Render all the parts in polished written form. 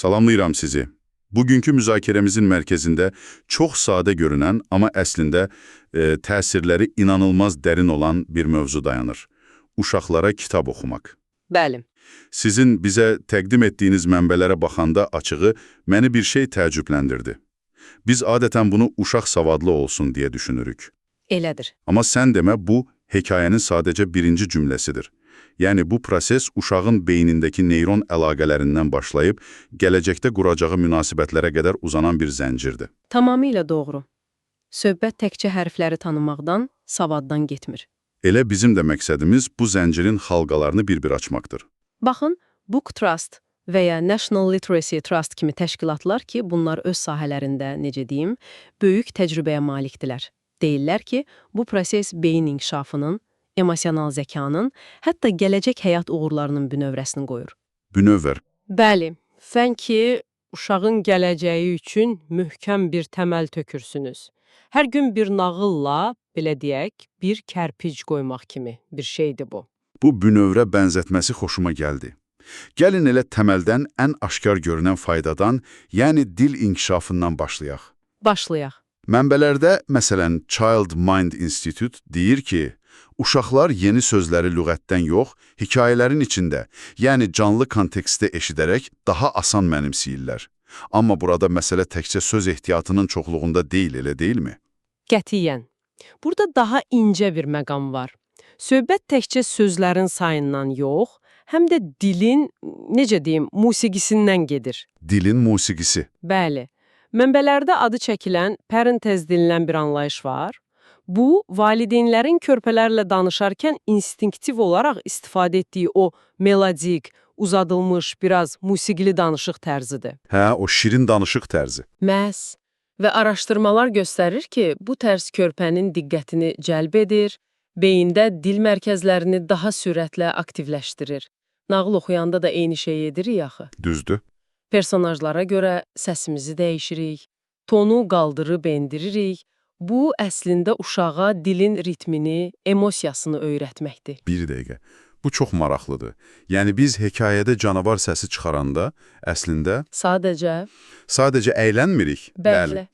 Salamlayıram sizi. Bugünkü müzakirəmizin mərkəzində çox sadə görünən, amma əslində təsirləri inanılmaz dərin olan bir mövzu dayanır. Uşaqlara kitab oxumaq. Bəli. Sizin bizə təqdim etdiyiniz mənbələrə baxanda açığı məni bir şey təəccübləndirdi. Biz adətən bunu uşaq savadlı olsun deyə düşünürük. Elədir. Amma sən demə bu, hekayənin sadəcə birinci cümləsidir. Yəni bu proses uşağın beynindəki neyron əlaqələrindən başlayıb, gələcəkdə quracağı münasibətlərə qədər uzanan bir zəncirdir. Tamamilə doğru. Söhbət təkcə hərfləri tanımaqdan, savaddan getmir. Elə bizim də məqsədimiz bu zəncirin xalqalarını bir-bir açmaqdır. Baxın, Book Trust və ya National Literacy Trust kimi təşkilatlar ki, bunlar öz sahələrində, necə deyim, böyük təcrübəyə malikdirlər. Deyirlər ki, bu proses beyin inkişafının, emosional zəkanın, hətta gələcək həyat uğurlarının bünövrəsini qoyur. Bünövrə. Bəli, fən ki, uşağın gələcəyi üçün möhkəm bir təməl tökürsünüz. Hər gün bir nağılla, belə deyək, bir kərpic qoymaq kimi bir şeydir bu. Bu bünövrə bənzətməsi xoşuma gəldi. Gəlin elə təməldən ən aşkar görünən faydadan, yəni dil inkişafından başlayaq. Başlayaq. Mənbələrdə, məsələn, Child Mind Institute deyir ki, uşaqlar yeni sözləri lüğətdən yox, hekayələrin içində, yəni canlı kontekstdə eşidərək daha asan mənimsəyirlər. Amma burada məsələ təkcə söz ehtiyatının çoxluğunda deyil, elə deyilmi? Qətiyyən. Burada daha incə bir məqam var. Söhbət təkcə sözlərin sayından yox, həm də dilin, necə deyim, musiqisindən gedir. Dilin musiqisi. Bəli. Mənbələrdə adı çəkilən parentez denilən bir anlayış var. Bu, valideynlərin körpələrlə danışarkən instinktiv olaraq istifadə etdiyi o melodik, uzadılmış, biraz musiqili danışıq tərzidir. Hə, o şirin danışıq tərzi. Məhz. Və araşdırmalar göstərir ki, bu tərz körpənin diqqətini cəlb edir, beyində dil mərkəzlərini daha sürətlə aktivləşdirir. Nağıl oxuyanda da eyni şeyi edirik axı. Düzdür. Personajlara görə səsimizi dəyişirik, tonu qaldırıb endiririk. Bu, əslində uşağa dilin ritmini, emosiyasını öyrətməkdir. Bir dəqiqə. Bu çox maraqlıdır. Yəni biz hekayədə canavar səsi çıxaranda, əslində... Sadəcə əylənmirik. Bəli.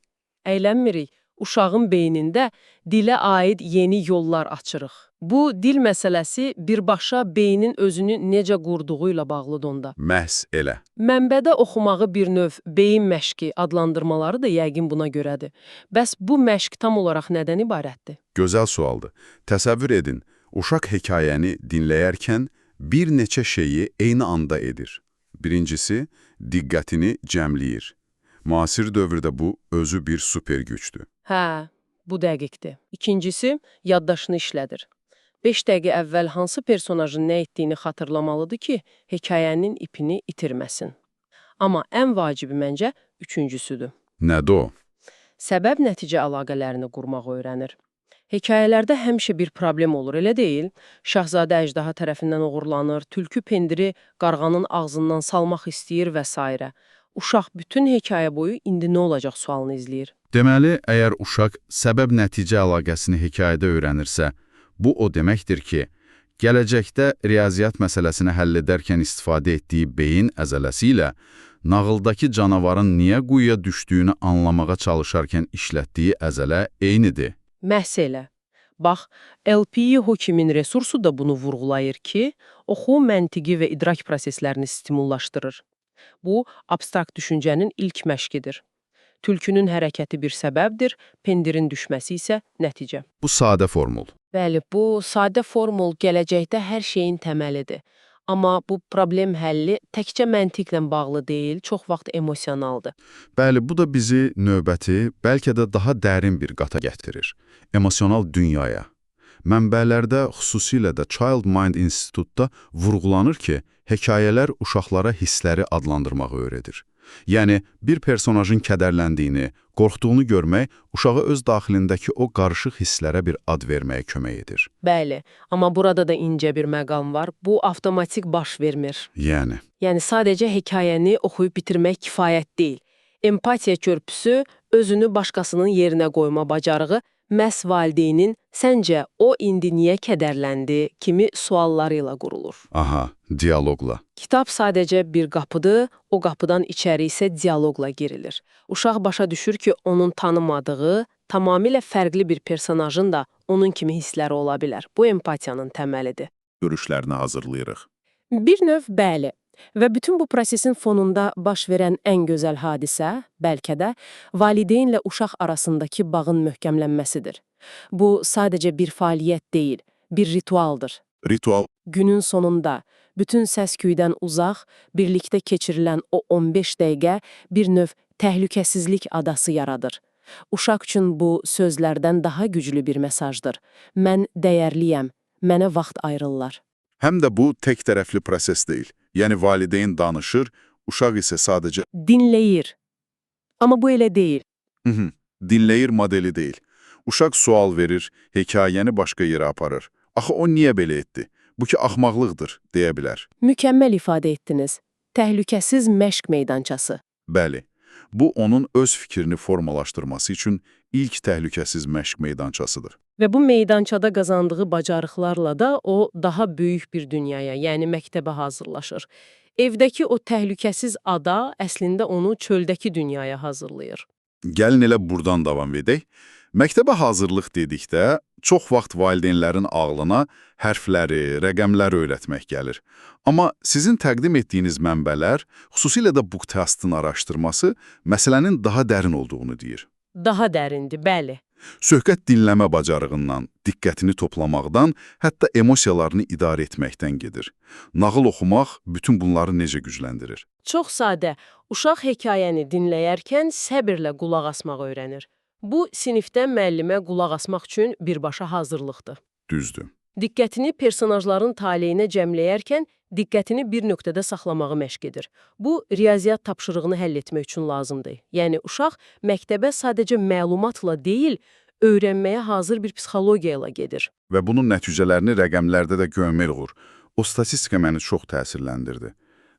Əylənmirik. Uşağın beynində dilə aid yeni yollar açırıq. Bu, dil məsələsi birbaşa beynin özünü necə qurduğu ilə bağlıdır onda. Məhz elə. Mənbədə oxumağı bir növ beyin məşqi adlandırmaları da yəqin buna görədir. Bəs bu məşq tam olaraq nədən ibarətdir? Gözəl sualdır. Təsəvvür edin, uşaq hekayəni dinləyərkən bir neçə şeyi eyni anda edir. Birincisi, diqqətini cəmləyir. Müasir dövrdə bu, özü bir super gücdür. Hə, bu dəqiqdir. İkincisi, yaddaşını işlədir. 5 dəqiqə əvvəl hansı personajın nə etdiyini xatırlamalıdır ki, hekayənin ipini itirməsin. Amma ən vacibi məncə üçüncüsüdür. Nədir o? Səbəb-nəticə əlaqələrini qurmaq öyrənir. Hekayələrdə həmişə bir problem olur, elə deyil? Şahzadə əjdaha tərəfindən uğurlanır, tülkü pendiri qarğanın ağzından salmaq istəyir və s. Uşaq bütün hekayə boyu indi nə olacaq sualını izləyir. Deməli, əgər uşaq səbəb-nəticə əlaqəsini hekayədə öyrənirsə, bu o deməkdir ki, gələcəkdə riyaziyyat məsələsini həll edərkən istifadə etdiyi beyin əzələsi ilə nağıldakı canavarın niyə quyuya düşdüyünü anlamağa çalışarkən işlətdiyi əzələ eynidir. Məhz elə. Bax, LPI Hawking'in resursu da bunu vurğulayır ki, oxu məntiqi və idrak proseslərini stimullaşdırır. Bu, abstrakt düşüncənin ilk məşqidir. Tülkünün hərəkəti bir səbəbdir, pendirin düşməsi isə nəticə. Bu sadə formul. Bəli, bu sadə formul gələcəkdə hər şeyin təməlidir. Amma bu problem həlli təkcə məntiqlə bağlı deyil, çox vaxt emosionaldır. Bəli, bu da bizi növbəti, bəlkə də daha dərin bir qata gətirir. Emosional dünyaya. Mənbələrdə, xüsusilə də Child Mind Institute-da vurğulanır ki, hekayələr uşaqlara hissləri adlandırmağı öyrədir. Yəni, bir personajın kədərləndiyini, qorxduğunu görmək uşağı öz daxilindəki o qarışıq hisslərə bir ad verməyə kömək edir. Bəli, amma burada da incə bir məqam var. Bu, avtomatik baş vermir. Yəni sadəcə hekayəni oxuyub bitirmək kifayət deyil. Empatiya körpüsü özünü başqasının yerinə qoyma bacarığı məhz valideynin "Səncə o indi niyə kədərləndi?" kimi sualları ilə qurulur. Aha, dialoqla. Kitab sadəcə bir qapıdır, o qapıdan içəri isə dialoqla girilir. Uşaq başa düşür ki, onun tanımadığı, tamamilə fərqli bir personajın da onun kimi hissləri ola bilər. Bu empatiyanın təməlidir. Görüşlərini hazırlayırıq. Bir növ bəli. Və bütün bu prosesin fonunda baş verən ən gözəl hadisə, bəlkə də, valideynlə uşaq arasındakı bağın möhkəmlənməsidir. Bu sadəcə bir fəaliyyət deyil, bir ritualdır. Ritual. Günün sonunda bütün səs-küydən uzaq, birlikdə keçirilən o 15 dəqiqə bir növ təhlükəsizlik adası yaradır. Uşaq üçün bu sözlərdən daha güclü bir mesajdır. Mən dəyərliyəm, mənə vaxt ayırırlar. Həm də bu tək tərəfli proses deyil. Yəni valideyn danışır, uşaq isə sadəcə Dinləyir. Amma bu elə deyil. dinləyir modeli deyil. Uşaq sual verir, hekayəni başqa yerə aparır. Axı o niyə belə etdi? Bu ki axmaqlıqdır, deyə bilər. Mükəmməl ifadə etdiniz. Təhlükəsiz məşq meydançası. Bəli, bu onun öz fikrini formalaşdırması üçün ilk təhlükəsiz məşq meydançasıdır. Və bu meydançada qazandığı bacarıqlarla da o daha böyük bir dünyaya, yəni məktəbə hazırlaşır. Evdəki o təhlükəsiz ada əslində onu çöldəki dünyaya hazırlayır. Gəlin elə buradan davam edək. Məktəbə hazırlıq dedikdə, çox vaxt valideynlərin ağlına hərfləri, rəqəmləri öyrətmək gəlir. Amma sizin təqdim etdiyiniz mənbələr, xüsusilə də Booktest'in araşdırması, məsələnin daha dərin olduğunu deyir. Daha dərindir, bəli. Söhbət dinləmə bacarığından, diqqətini toplamaqdan, hətta emosiyalarını idarə etməkdən gedir. Nağıl oxumaq bütün bunları necə gücləndirir? Çox sadə, uşaq hekayəni dinləyərkən səbirlə qulaq asmaq öyrənir. Bu, sinifdə müəllimə qulaq asmaq üçün birbaşa hazırlıqdır. Düzdür. Diqqətini personajların taleyinə cəmləyərkən diqqətini bir nöqtədə saxlamağı məşq edir. Bu, riyaziyyat tapşırığını həll etmək üçün lazımdır. Yəni, uşaq məktəbə sadəcə məlumatla deyil, öyrənməyə hazır bir psixologiya ilə gedir. Və bunun nəticələrini rəqəmlərdə də görmək olur. O statistika məni çox təsirləndirdi.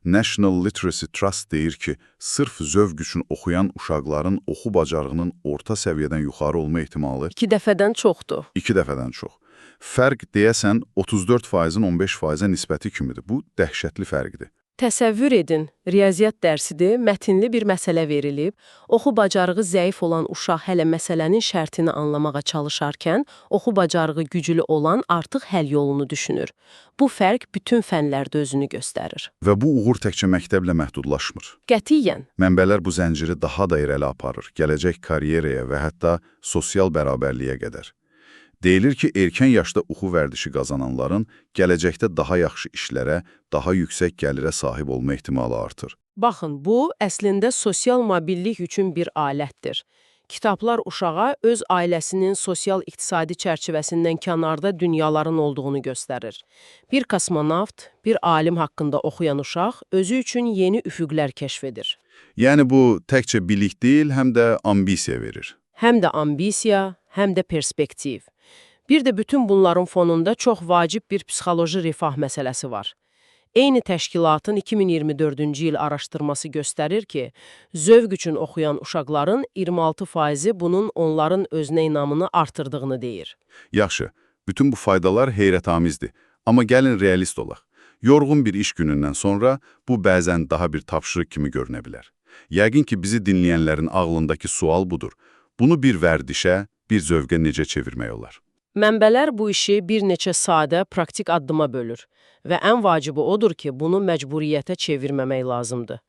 National Literacy Trust deyir ki, sırf zövq üçün oxuyan uşaqların oxu bacarığının orta səviyyədən yuxarı olma ehtimalı 2 dəfədən çoxdur. 2 dəfədən çox. Fərq deyəsən 34%-in 15%-ə nisbəti kimidir. Bu, dəhşətli fərqdir. Təsəvvür edin, riyaziyyat dərsidir, mətinli bir məsələ verilib, oxu bacarığı zəif olan uşaq hələ məsələnin şərtini anlamağa çalışarkən, oxu bacarığı güclü olan artıq həll yolunu düşünür. Bu fərq bütün fənlərdə özünü göstərir. Və bu uğur təkcə məktəblə məhdudlaşmır. Qətiyyən. Mənbələr bu zənciri daha da irəli aparır, gələcək karyeraya və hətta sosial bərabərliyə qədər. Deyilir ki, erkən yaşda oxu vərdişi qazananların gələcəkdə daha yaxşı işlərə, daha yüksək gəlirə sahib olma ehtimalı artır. Baxın, bu əslində sosial mobillik üçün bir alətdir. Kitablar uşağa öz ailəsinin sosial-iqtisadi çərçivəsindən kənarda dünyaların olduğunu göstərir. Bir kosmonavt, bir alim haqqında oxuyan uşaq özü üçün yeni üfüqlər kəşf edir. Yəni bu təkcə bilik deyil, həm də ambisiya verir. Həm də ambisiya, həm də perspektiv. Bir də bütün bunların fonunda çox vacib bir psixoloji rifah məsələsi var. Eyni təşkilatın 2024-cü il araşdırması göstərir ki, zövq üçün oxuyan uşaqların 26%-i bunun onların özünə inamını artırdığını deyir. Yaxşı, bütün bu faydalar heyrətamizdir. Amma gəlin realist olaq. Yorğun bir iş günündən sonra bu bəzən daha bir tapşırıq kimi görünə bilər. Yəqin ki, bizi dinləyənlərin ağlındakı sual budur. Bunu bir vərdişə, bir zövqə necə çevirmək olar? Mənbələr bu işi bir neçə sadə, praktik addıma bölür və ən vacibi odur ki, bunu məcburiyyətə çevirməmək lazımdır.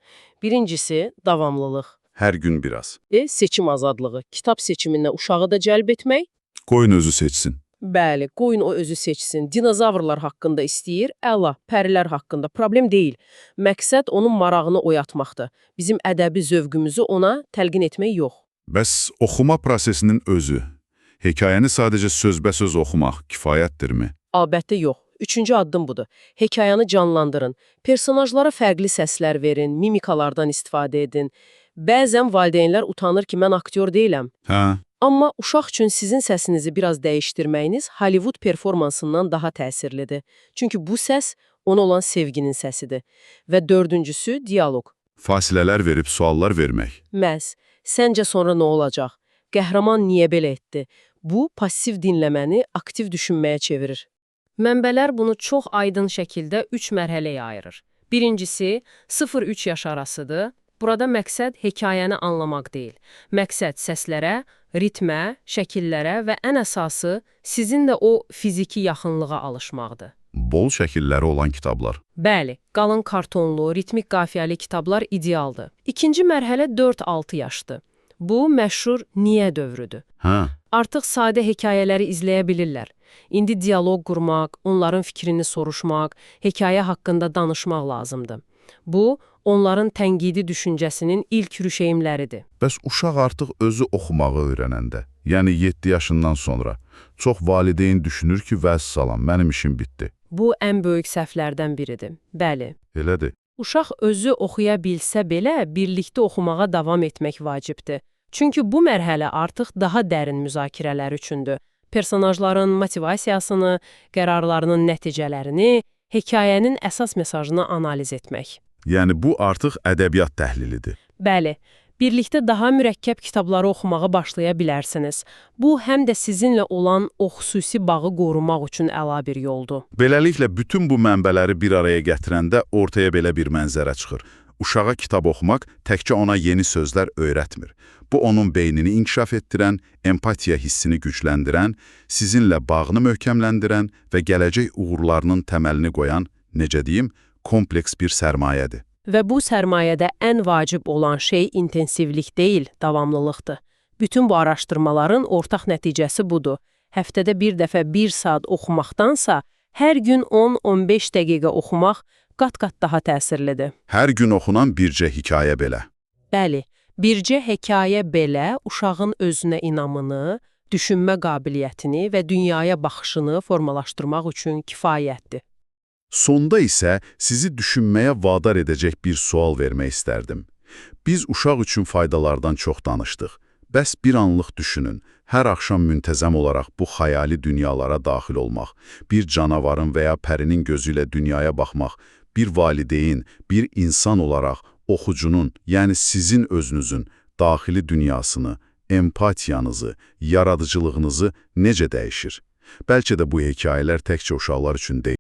Birincisi, davamlılıq. Hər gün biraz. Seçim azadlığı. Kitab seçiminə uşağı da cəlb etmək. Qoyun özü seçsin. Bəli, qoyun o özü seçsin. Dinozavrlar haqqında istəyir, əla, pərilər haqqında. Problem deyil. Məqsəd onun marağını oyatmaqdır. Bizim ədəbi zövqümüzü ona təlqin etmək yox. Bəs oxuma prosesinin özü, hekayəni sadəcə sözbəsöz oxumaq kifayətdirmi? Əlbəttə yox. Üçüncü addım budur. Hekayəni canlandırın. Personajlara fərqli səslər verin, mimikalardan istifadə edin. Bəzən valideynlər utanır ki, mən aktyor deyiləm. Hə, Amma uşaq üçün sizin səsinizi biraz dəyişdirməyiniz Hollywood performansından daha təsirlidir. Çünki bu səs ona olan sevginin səsidir. Və dördüncüsü, dialoq. fasilələr verib suallar vermək. Məhz Səncə sonra nə olacaq? Qəhrəman niyə belə etdi? Bu, passiv dinləməni aktiv düşünməyə çevirir. Mənbələr bunu çox aydın şəkildə 3 mərhələyə ayırır. Birincisi, 0-3 yaş arasıdır. Burada məqsəd hekayəni anlamaq deyil. Məqsəd səslərə, ritmə, şəkillərə və ən əsası sizinlə o fiziki yaxınlığa alışmaqdır. Bol şəkilləri olan kitablar. Bəli, qalın kartonlu, ritmik qafiyəli kitablar idealdır. İkinci mərhələ 4-6 yaşdır. Bu, məşhur niyə dövrüdür. Artıq sadə hekayələri izləyə bilirlər. İndi dialoq qurmaq, onların fikrini soruşmaq, hekayə haqqında danışmaq lazımdır. Bu, onların tənqidi düşüncəsinin ilk rüşeymləridir. Bəs uşaq artıq özü oxumağı öyrənəndə, yəni 7 yaşından sonra, çox valideyn düşünür ki, vəssalam, mənim işim bitdi. Bu, ən böyük səhvlərdən biridir. Bəli. Elədir. Uşaq özü oxuya bilsə belə, birlikdə oxumağa davam etmək vacibdir. Çünki bu mərhələ artıq daha dərin müzakirələr üçündür. Personajların motivasiyasını, qərarlarının nəticələrini, hekayənin əsas mesajını analiz etmək. Yəni bu artıq ədəbiyyat təhlilidir. Bəli, birlikdə daha mürəkkəb kitabları oxumağa başlaya bilərsiniz. Bu, həm də sizinlə olan o xüsusi bağı qorumaq üçün əla bir yoldur. Beləliklə, bütün bu mənbələri bir araya gətirəndə ortaya belə bir mənzərə çıxır. Uşağa kitab oxumaq təkcə ona yeni sözlər öyrətmir. Bu, onun beynini inkişaf etdirən, empatiya hissini gücləndirən, sizinlə bağını möhkəmləndirən və gələcək uğurlarının təməlini qoyan, necə deyim, kompleks bir sərmayədir. Və bu sərmayədə ən vacib olan şey intensivlik deyil, davamlılıqdır. Bütün bu araşdırmaların ortaq nəticəsi budur. Həftədə bir dəfə 1 saat oxumaqdansa, hər gün 10-15 dəqiqə oxumaq qat-qat daha təsirlidir. Hər gün oxunan bircə hekayə belə. Bəli, bircə hekayə belə uşağın özünə inamını, düşünmə qabiliyyətini və dünyaya baxışını formalaşdırmaq üçün kifayətdir. Sonda isə sizi düşünməyə vadar edəcək bir sual vermək istərdim. Biz uşaq üçün faydalardan çox danışdıq. Bəs bir anlıq düşünün, hər axşam müntəzəm olaraq bu xəyali dünyalara daxil olmaq, bir canavarın və ya pərinin gözü ilə dünyaya baxmaq, bir valideyn, bir insan olaraq oxucunun, yəni sizin özünüzün daxili dünyasını, empatiyanızı, yaradıcılığınızı necə dəyişir? Bəlkə də bu hekayələr təkcə uşaqlar üçün deyil.